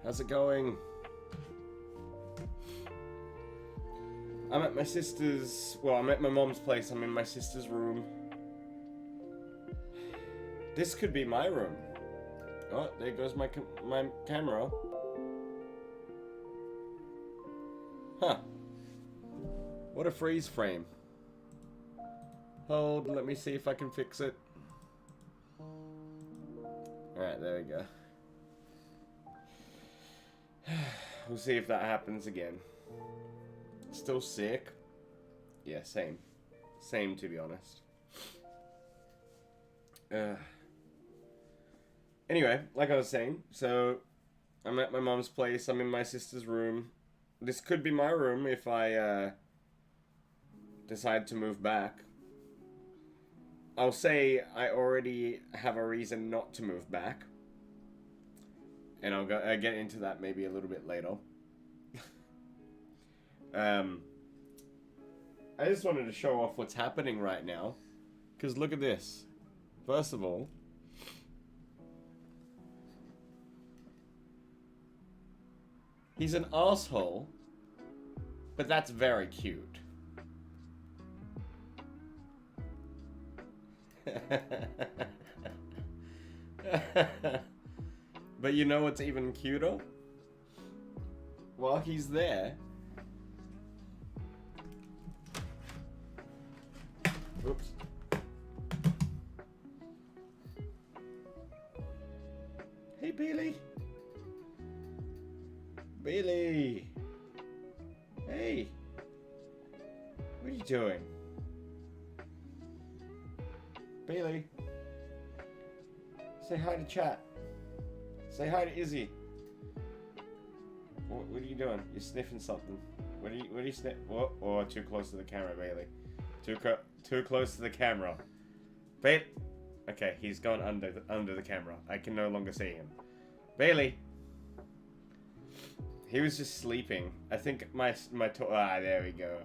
How's it going? I'm at my sister's... Well, I'm at my mom's place. I'm in my sister's room. This could be my room. Oh, there goes my camera. Huh. What a freeze frame. Hold, let me see if I can fix it. Alright, there we go. We'll see if that happens again. Still sick? Yeah, same. Same, to be honest. Anyway, like I was saying, so I'm at my mom's place. I'm in my sister's room. This could be my room if I decide to move back. I'll say I already have a reason not to move back. And I'll get into that maybe a little bit later. I just wanted to show off what's happening right now. Because look at this. First of all, he's an asshole, but that's very cute. But you know what's even cuter? While he's there... Oops. Hey, Billy. Billy. Hey. What are you doing? Billy. Say hi to chat. Say hi to Izzy. What are you doing? You're sniffing something. What are you sniff? What? Oh, too close to the camera, Bailey. Too close to the camera. Bailey. Okay, he's gone under the camera. I can no longer see him. Bailey. He was just sleeping. I think there we go.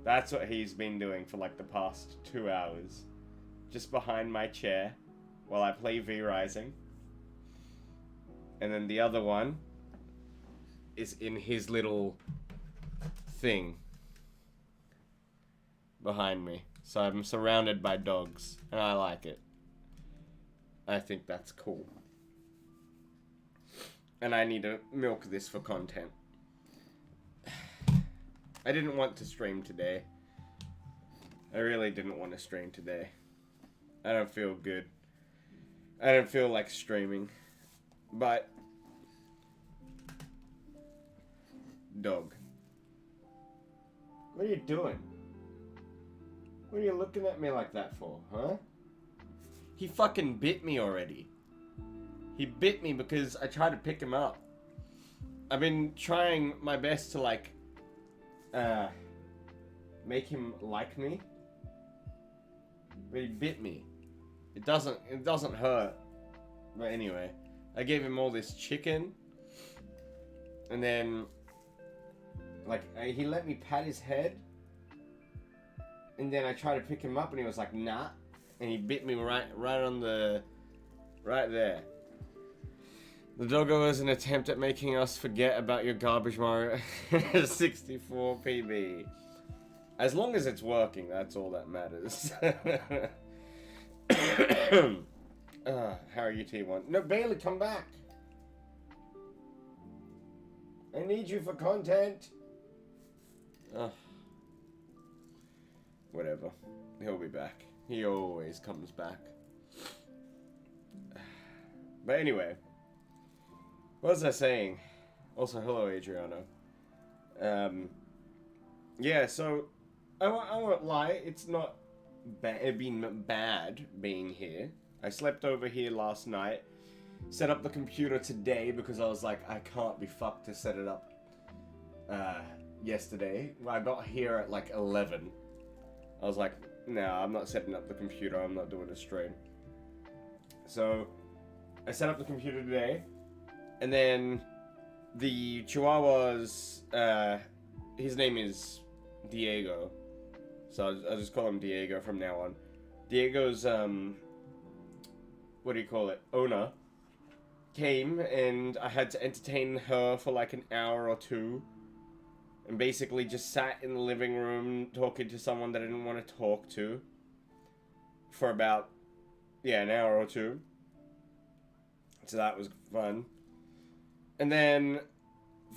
That's what he's been doing for like the past 2 hours. Just behind my chair while I play V-Rising. And then the other one is in his little thing behind me. So I'm surrounded by dogs, and I like it. I think that's cool. And I need to milk this for content. I didn't want to stream today. I really didn't want to stream today. I don't feel good. I don't feel like streaming. But... Dog. What are you doing? What are you looking at me like that for, huh? He fucking bit me already. He bit me because I tried to pick him up. I've been trying my best to like, make him like me. But he bit me. It doesn't hurt. But anyway, I gave him all this chicken. And then, like, he let me pat his head. And then I tried to pick him up and he was like, nah. And he bit me right on the... right there. The doggo is an attempt at making us forget about your garbage Mario 64 PB. As long as it's working, that's all that matters. Harry UT1. No, Bailey, come back. I need you for content. Whatever. He'll be back. He always comes back. But anyway. What was I saying? Also, hello, Adriano. Yeah, so... I won't lie. It's not been bad being here. I slept over here last night. Set up the computer today because I was like, I can't be fucked to set it up yesterday. I got here at like 11. I was like, nah, I'm not setting up the computer. I'm not doing a stream. So, I set up the computer today. And then the Chihuahua's, his name is Diego. So I'll just call him Diego from now on. Diego's, what do you call it? Owner came and I had to entertain her for like an hour or two. And basically just sat in the living room talking to someone that I didn't want to talk to. For about, an hour or two. So that was fun. And then,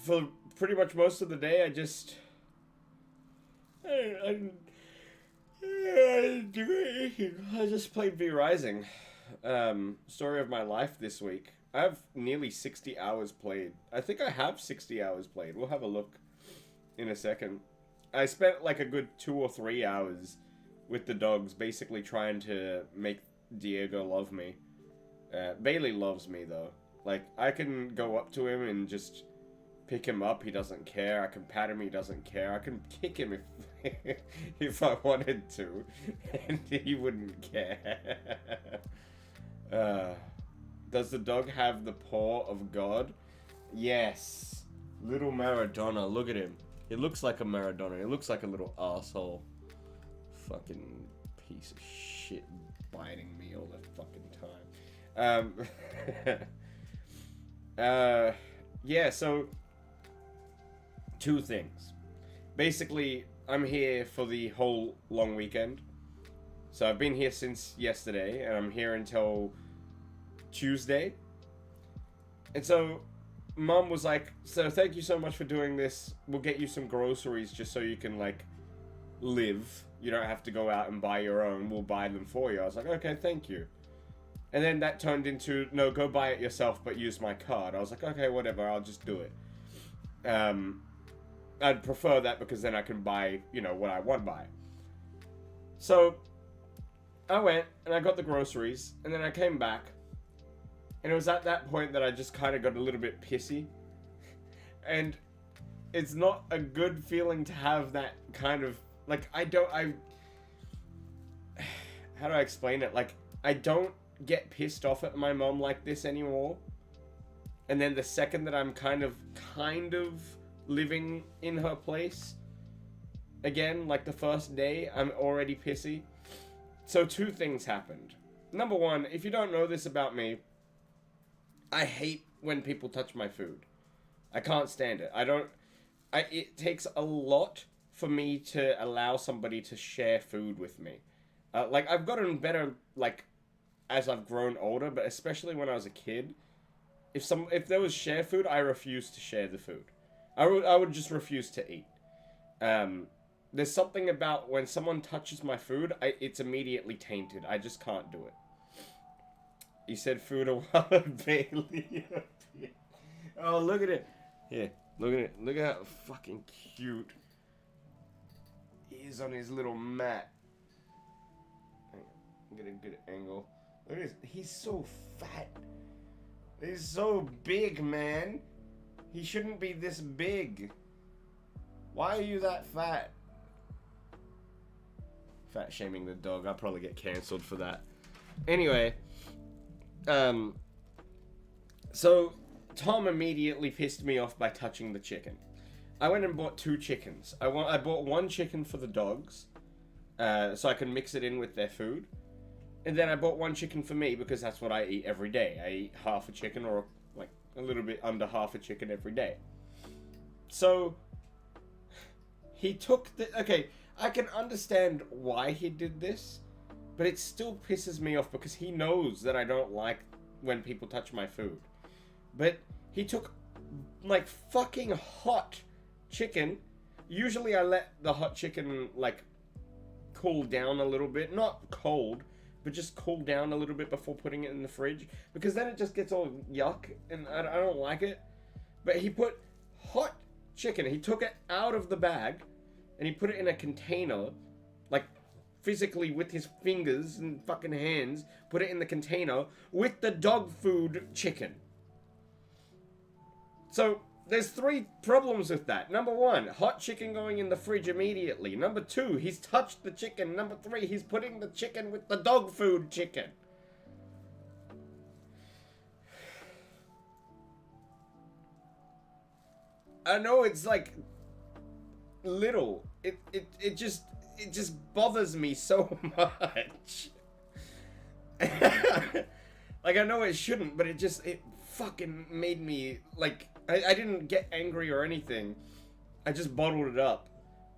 for pretty much most of the day, I just... I didn't do anything. I just played V Rising. Story of my life this week. I have nearly 60 hours played. I think I have 60 hours played. We'll have a look in a second. I spent like a good 2 or 3 hours with the dogs, basically trying to make Diego love me. Bailey loves me though. Like, I can go up to him and just pick him up, he doesn't care. I can pat him, he doesn't care. I can kick him if if I wanted to, and he wouldn't care. Does the dog have the paw of God? Yes. Little Maradona, look at him. He looks like a Maradona. He looks like a little asshole. Fucking piece of shit biting me all the fucking time. Yeah, so 2 things. Basically, I'm here for the whole long weekend. So I've been here since yesterday, and I'm here until Tuesday. And so Mum was like, so thank you so much for doing this. We'll get you some groceries just so you can, like, live. You don't have to go out and buy your own. We'll buy them for you. I was like, okay, thank you. And then that turned into, no, go buy it yourself, but use my card. I was like, okay, whatever, I'll just do it. I'd prefer that because then I can buy, what I want to buy. So I went and I got the groceries, and then I came back. And it was at that point that I just kind of got a little bit pissy. And it's not a good feeling to have that kind of, like, how do I explain it? Like, I don't get pissed off at my mom like this anymore. And then the second that I'm kind of living in her place again, like the first day, I'm already pissy. So 2 things happened. Number 1, if you don't know this about me, I hate when people touch my food. I can't stand it. It takes a lot for me to allow somebody to share food with me. Like, I've gotten better, like, as I've grown older, but especially when I was a kid, if there was share food, I refused to share the food. I would just refuse to eat. There's something about when someone touches my food, it's immediately tainted. I just can't do it. You said food a while, Bailey. Oh, look at it. Here, look at it. Look at how fucking cute he is on his little mat. Get a good angle. Look at this. He's so fat. He's so big, man. He shouldn't be this big. Why are you that fat? Fat shaming the dog. I'll probably get cancelled for that. Anyway, so Tom immediately pissed me off by touching the chicken. I went and bought 2 chickens. I bought 1 chicken for the dogs, so I can mix it in with their food. And then I bought 1 chicken for me because that's what I eat every day. I eat half a chicken or like a little bit under half a chicken every day. So he took okay, I can understand why he did this, but it still pisses me off because he knows that I don't like when people touch my food. But he took like fucking hot chicken. Usually I let the hot chicken like cool down a little bit, not cold, but just cool down a little bit before putting it in the fridge, because then it just gets all yuck, and I don't like it. But he put hot chicken, he took it out of the bag, and he put it in a container, like physically with his fingers and fucking hands, put it in the container with the dog food chicken. So there's 3 problems with that. Number 1, hot chicken going in the fridge immediately. Number 2, he's touched the chicken. Number 3, he's putting the chicken with the dog food chicken. I know it's like little. It just bothers me so much. Like, I know it shouldn't, but it fucking made me, like, I didn't get angry or anything. I just bottled it up.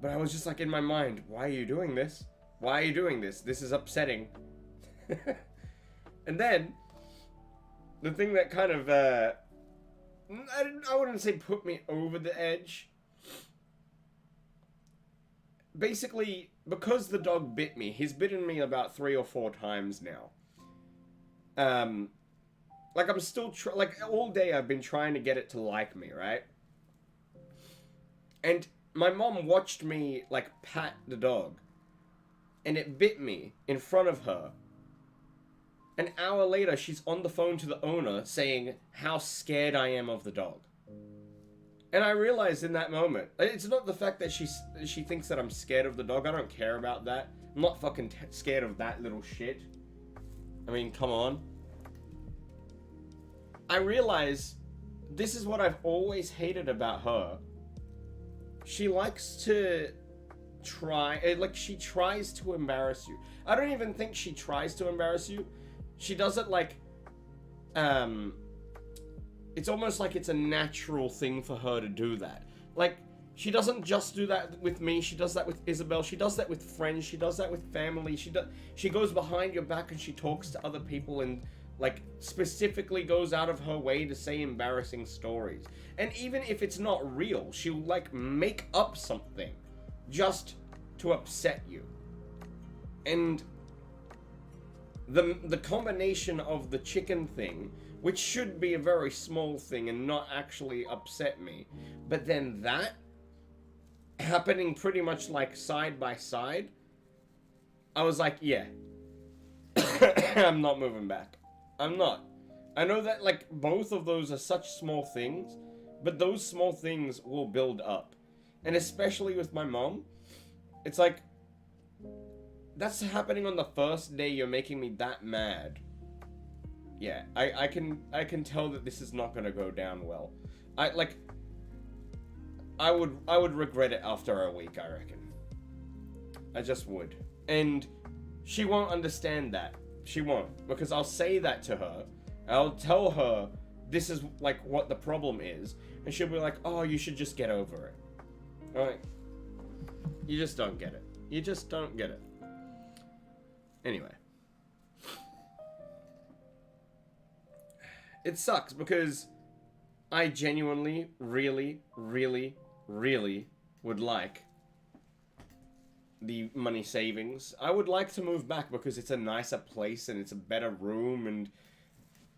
But I was just like in my mind, why are you doing this? Why are you doing this? This is upsetting. And then, the thing that kind of, I wouldn't say put me over the edge. Basically, because the dog bit me, he's bitten me about 3 or 4 times now. Like, I'm still, like, all day I've been trying to get it to like me, right? And my mom watched me, like, pat the dog. And it bit me in front of her. An hour later, she's on the phone to the owner saying how scared I am of the dog. And I realized in that moment, it's not the fact that she thinks that I'm scared of the dog. I don't care about that. I'm not fucking scared of that little shit. I mean, come on. I realize this is what I've always hated about her. She likes to try, like, she tries to embarrass you. I don't even think she tries to embarrass you. She does it like, it's almost like it's a natural thing for her to do that. Like, she doesn't just do that with me, she does that with Isabel, she does that with friends, she does that with family, she goes behind your back and she talks to other people and, like, specifically goes out of her way to say embarrassing stories. And even if it's not real, she'll, like, make up something just to upset you. And the combination of the chicken thing, which should be a very small thing and not actually upset me, but then that happening pretty much like side by side, I was like, yeah, I'm not moving back. I'm not. I know that, like, both of those are such small things, but those small things will build up. And especially with my mom, it's like, that's happening on the first day you're making me that mad. Yeah, I can tell that this is not gonna go down well. I would regret it after a week, I reckon. I just would. And she won't understand that. She won't. Because I'll say that to her. I'll tell her this is, like, what the problem is. And she'll be like, oh, you should just get over it. Alright? You just don't get it. You just don't get it. Anyway. It sucks because I genuinely, really, really, really would like the money savings. I would like to move back because it's a nicer place and it's a better room and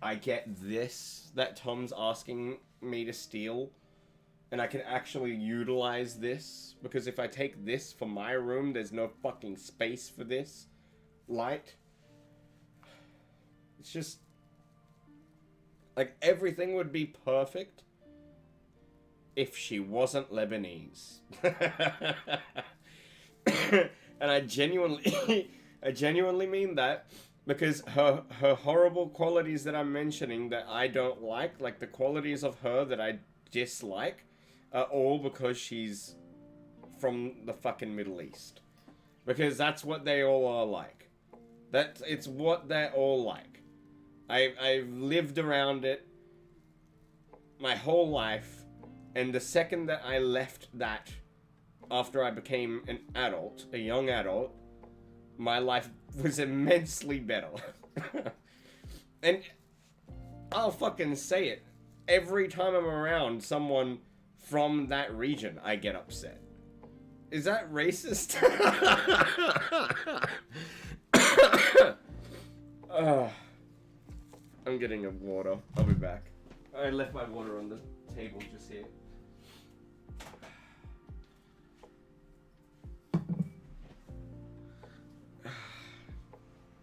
I get this that Tom's asking me to steal. And I can actually utilize this because if I take this for my room, there's no fucking space for this light. It's just, like, everything would be perfect if she wasn't Lebanese. And I genuinely mean that because her horrible qualities that I'm mentioning that I don't like the qualities of her that I dislike, are all because she's from the fucking Middle East. Because that's what they all are like. It's what they're all like. I've lived around it my whole life, and the second that I left that, after I became an adult, a young adult, my life was immensely better. And I'll fucking say it. Every time I'm around someone from that region, I get upset. Is that racist? I'm getting a water. I'll be back. I left my water on the table just here.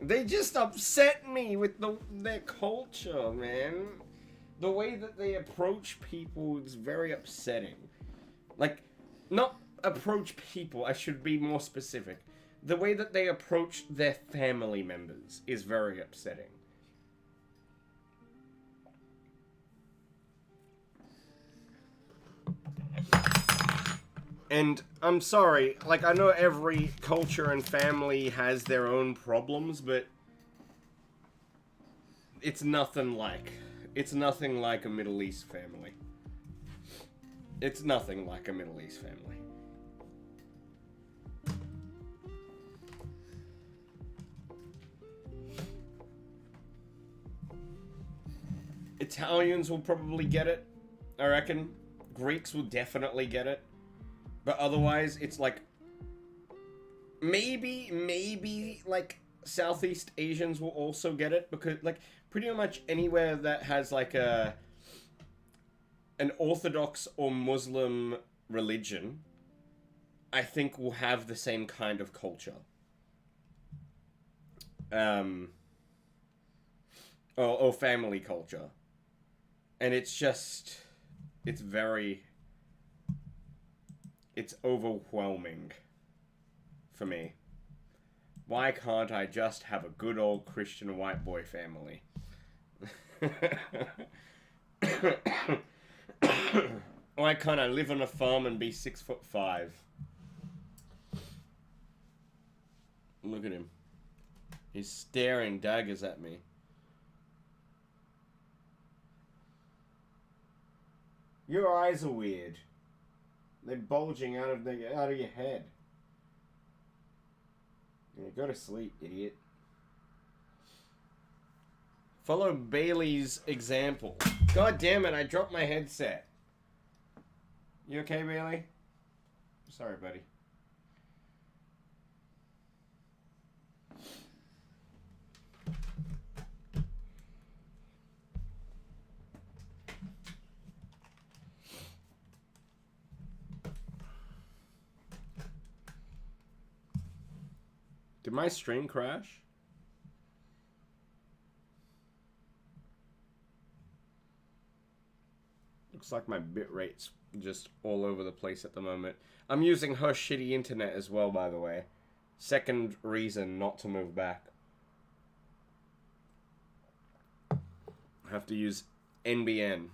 They just upset me with their culture, man. The way that they approach people is very upsetting. Like, not approach people, I should be more specific. The way that they approach their family members is very upsetting. And I'm sorry, like, I know every culture and family has their own problems, but it's nothing like It's nothing like a Middle East family. It's nothing like a Middle East family. Italians will probably get it, I reckon. Greeks will definitely get it. But otherwise, it's like... Maybe, like, Southeast Asians will also get it. Because, like, pretty much anywhere that has, like, an Orthodox or Muslim religion, I think will have the same kind of culture. Or family culture. And it's just... It's very... It's overwhelming for me. Why can't I just have a good old Christian white boy family? Why can't I live on a farm and be 6'5"? Look at him. He's staring daggers at me. Your eyes are weird. They're bulging out of your head. Yeah, go to sleep, idiot. Follow Bailey's example. God damn it, I dropped my headset. You okay, Bailey? Sorry, buddy. Did my stream crash? Looks like my bitrate's just all over the place at the moment. I'm using her shitty internet as well, by the way. Second reason not to move back. I have to use NBN.